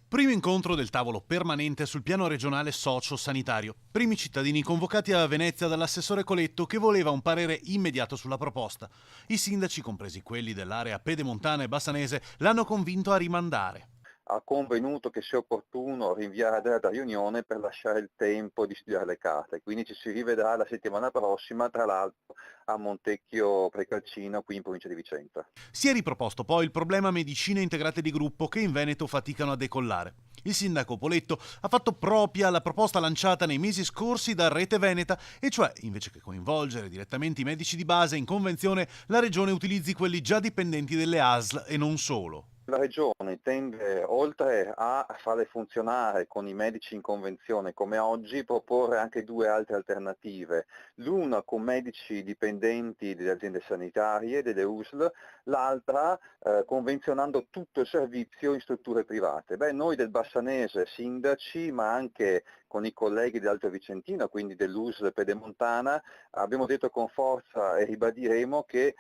Primo incontro del tavolo permanente sul piano regionale socio-sanitario. Primi cittadini convocati a Venezia dall'assessore Coletto che voleva un parere immediato sulla proposta. I sindaci, compresi quelli dell'area pedemontana e bassanese, l'hanno convinto a rimandare. Ha convenuto che sia opportuno rinviare della riunione per lasciare il tempo di studiare le carte, quindi ci si rivedrà la settimana prossima, tra l'altro a Montecchio Precalcino, qui in provincia di Vicenza. Si è riproposto poi il problema medicine integrate di gruppo che in Veneto faticano a decollare. Il sindaco Poletto ha fatto propria la proposta lanciata nei mesi scorsi da Rete Veneta, e cioè, invece che coinvolgere direttamente i medici di base in convenzione, la regione utilizzi quelli già dipendenti delle ASL e non solo. La Regione tende, oltre a farle funzionare con i medici in convenzione come oggi, proporre anche due altre alternative. L'una con medici dipendenti delle aziende sanitarie, delle USL, l'altra convenzionando tutto il servizio in strutture private. Beh, noi del Bassanese, sindaci, ma anche con i colleghi dell'Alto Vicentino, quindi dell'USL Pedemontana, abbiamo detto con forza e ribadiremo che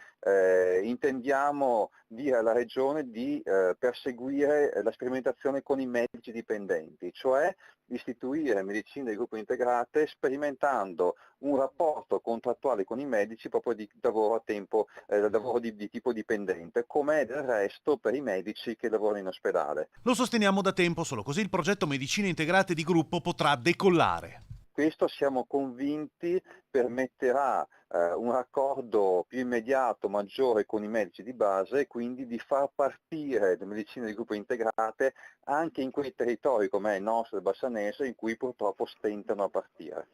intendiamo dire alla Regione di perseguire la sperimentazione con i medici dipendenti, cioè istituire medicine di gruppo integrate sperimentando un rapporto contrattuale con i medici proprio di lavoro a tempo, lavoro di tipo dipendente, come è del resto per i medici che lavorano in ospedale. Lo sosteniamo da tempo, solo così il progetto Medicine Integrate di gruppo potrà decollare. Questo siamo convinti permetterà un raccordo più immediato, maggiore con i medici di base e quindi di far partire le medicine di gruppo integrate anche in quei territori come è il nostro, il Bassanese, in cui purtroppo stentano a partire.